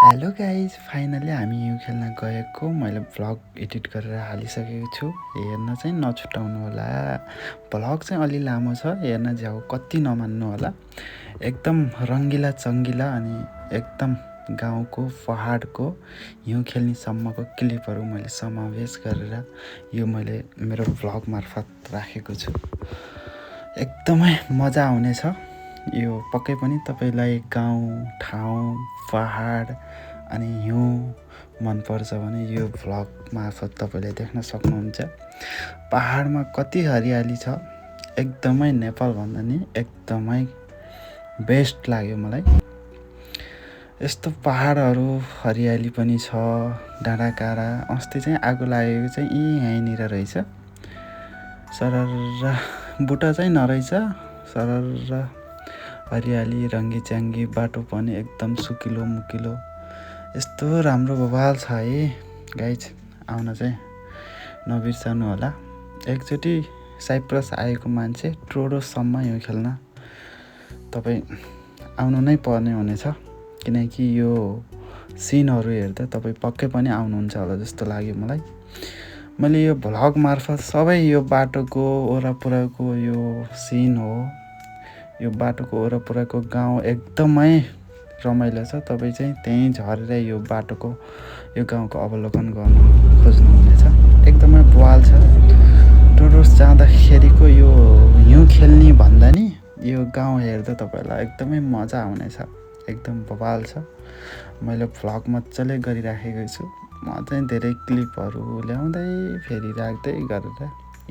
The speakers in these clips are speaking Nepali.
हेलो गाइज, फाइनली हामी हिउँ खेल्न गएको मैले भ्लग एडिट गरेर हालिसकेको छु। हेर्न चाहिँ नछुटाउनु होला। भ्लग चाहिँ अलि लामो छ, हेर्न जाऊ कति नमान्नु होला। एकदम रङ्गिला चङ्गिला अनि एकदम गाउँको पहाडको हिउँ खेल्नेसम्मको क्लिपहरू मैले समावेश गरेर यो मैले मेरो भ्लग मार्फत राखेको छु। एकदमै मजा आउनेछ। यो पक्कै पनि तपाईँलाई गाउँ ठाउँ पहाड अनि हिउँ मनपर्छ भने यो भ्लग मार्फत तपाईँले देख्न सक्नुहुन्छ। पहाडमा कति हरियाली छ, एकदमै नेपालभन्दा नि एकदमै बेस्ट लाग्यो मलाई। यस्तो पहाडहरू हरियाली पनि छ, डाँडाकाँडा। अस्ति चाहिँ आगो लागेको चाहिँ यहीँनिर रहेछ। सरर बुट्टा चाहिँ नरहेछ, सरर हरियाली रङ्गीच्याङ्गी, बाटो पनि एकदम सुकिलो मुकिलो। यस्तो राम्रो बवाल छ है गाइज, आउन चाहिँ नबिर्सनु होला। एकचोटि साइप्रस आएको मान्छे ट्रोडोसम्म हिउँ खेल्न तपाईँ आउनु नै पर्ने हुनेछ, किनकि यो सिनहरू हेर्दा तपाईँ पक्कै पनि आउनुहुन्छ होला जस्तो लाग्यो मलाई। मैले यो भ्लग मार्फत सबै यो बाटोको वरपरको यो सिन हो, यो बाटोको वरपरको गाउँ एकदमै रमाइलो छ। तपाईँ चाहिँ त्यहीँ झरेर यो बाटोको यो गाउँको अवलोकन गर्न खोज्नुहुनेछ। एकदमै बवाल छ। टुरिस्ट जाँदाखेरिको यो हिउँ खेल्ने भन्दा नि यो गाउँ हेर्दा तपाईँलाई एकदमै मजा आउनेछ। एकदम बवाल छ। मैले भ्लग मजाले गरिराखेको छु। म चाहिँ धेरै क्लिपहरू ल्याउँदै फेरि राख्दै गरेर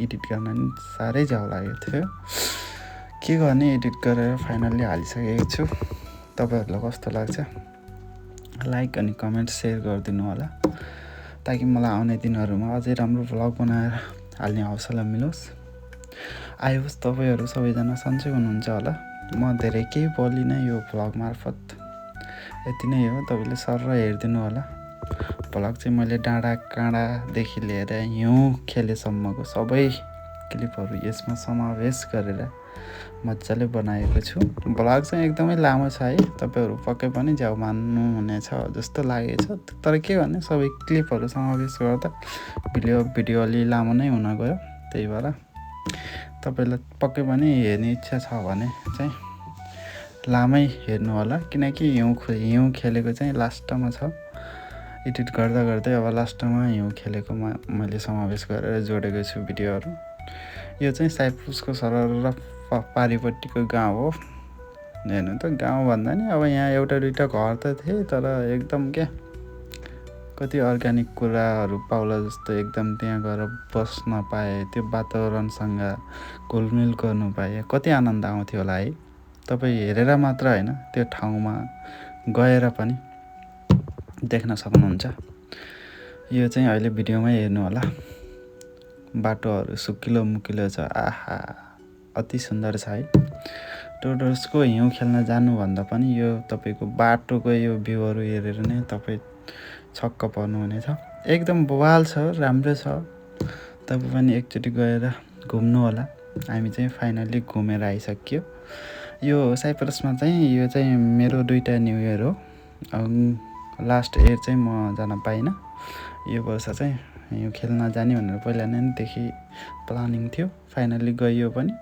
एडिट गर्न नि साह्रै जाउ लागेको थियो। के गर्ने, एडिट गरेर फाइनल्ली हालिसकेको छु। तपाईँहरूलाई कस्तो लाग्छ लाइक अनि कमेन्ट सेयर गरिदिनु होला, ताकि मलाई आउने दिनहरूमा अझै राम्रो भ्लग बनाएर हाल्ने हौसला मिलोस्। आई होस् तपाईँहरू सबैजना सन्चै हुनुहुन्छ होला। म धेरै केही बोलिनँ यो भ्लग मार्फत, यति नै हो। तपाईँले सर हेरिदिनु होला। भ्लग चाहिँ मैले डाँडा काँडादेखि लिएर हिउँ खेलेसम्मको सबै क्लिपहरू यसमा समावेश गरेर मजाले बनाएको छु। भ्लग चाहिँ एकदमै लामो छ है, तपाईँहरू पक्कै पनि जाउ मान्नुहुनेछ जस्तो लागेको छ। तर के गर्ने, सबै क्लिपहरू समावेश गर्दा भिडियो अलि लामो नै हुन गयो। त्यही भएर तपाईँलाई पक्कै पनि हेर्ने इच्छा छ भने चाहिँ लामै हेर्नु होला, किनकि हिउँ खेलेको चाहिँ लास्टमा छ। एडिट गर्दा गर्दै अब लास्टमा हिउँ खेलेकोमा मैले समावेश गरेर जोडेको छु भिडियोहरू। यो चाहिँ साइप्रसको सरर पारिपट्टिको गाउँ हो। हेर्नु त, गाउँ भन्दा नि अब यहाँ एउटा दुइटा घर त थिए, तर एकदम क्या कति अर्ग्यानिक कुराहरू पाउला जस्तो एकदम त्यहाँ गएर बस्न पाएँ, त्यो वातावरणसँग घुलमिल गर्नु पाएँ, कति आनन्द आउँथ्यो होला है। तपाईँ हेरेर मात्र होइन, त्यो ठाउँमा गएर पनि देख्न सक्नुहुन्छ। यो चाहिँ अहिले भिडियोमै हेर्नु होला। बाटोहरू सुकिलो मुकिलो छ, आहा अति सुन्दर छ है। टोडर्सको हिउँ खेल्न जानुभन्दा पनि यो तपाईँको बाटोको यो भ्यूहरू हेरेर नै तपाईँ छक्क पर्नुहुनेछ। एकदम बवाल छ, राम्रो छ। तपाईँ पनि एकचोटि गएर घुम्नु होला। हामी चाहिँ फाइनल्ली घुमेर आइसक्यो। यो साइप्रसमा चाहिँ यो चाहिँ मेरो 2टा न्यु इयर हो। लास्ट इयर चाहिँ म जान पाइनँ। यो वर्ष चाहिँ हिउँ खेल्न जाने भनेर पहिला नैदेखि प्लानिङ थियो, फाइनल्ली गइयो पनि।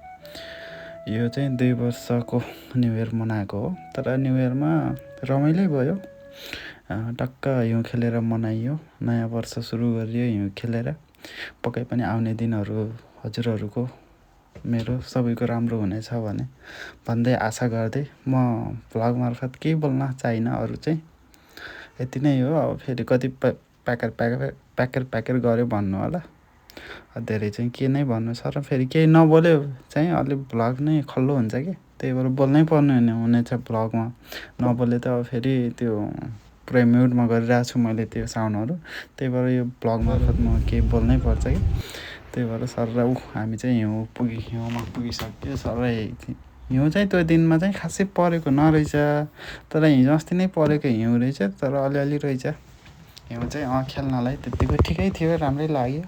यो चाहिँ 2 वर्षको न्यु इयर मनाएको हो। तर न्यु इयरमा रमाइलै भयो, टक्क हिउँ खेलेर मनाइयो। नयाँ वर्ष सुरु गरियो हिउँ खेलेर। पक्कै पनि आउने दिनहरू हजुरहरूको मेरो सबैको राम्रो हुनेछ भने भन्दै आशा गर्दै म भ्लग मार्फत केही बोल्न चाहिनँ। अरू चाहिँ यति नै हो। अब फेरि कति प्याकेर गऱ्यो भन्नु होला। धेरै चाहिँ के नै भन्नु छ र, फेरि केही नबोल्यो चाहिँ अलि भ्लग नै खल्लो हुन्छ कि, त्यही भएर बोल्नै पर्ने हुनेछ भ्लगमा। नबोले त अब फेरि त्यो पुरै म्युटमा गरिरहेको छु मैले त्यो साउन्डहरू, त्यही भएर यो भ्लग मार्फत म केही बोल्नै पर्छ कि। त्यही भएर सर हामी चाहिँ हिउँमा पुगिसक्यो। सर हिउँ चाहिँ त्यो दिनमा चाहिँ खासै परेको नरहेछ, तर हिजो अस्ति नै परेको हिउँ रहेछ। तर अलिअलि रहेछ हिउँ चाहिँ खेल्नलाई त्यत्तिको ठिकै थियो, राम्रै लाग्यो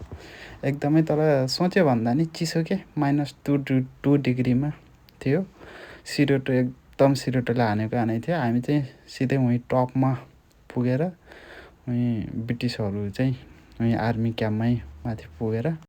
एकदमै। तर सोच्यो भन्दा नि चिसो के, -2 डिग्रीमा थियो। एकदम सिरोटोले हानेको थियो। हामी चाहिँ सिधै वहीँ टपमा पुगेर अनि ब्रिटिसहरू चाहिँ अनि आर्मी क्याम्पमै माथि पुगेर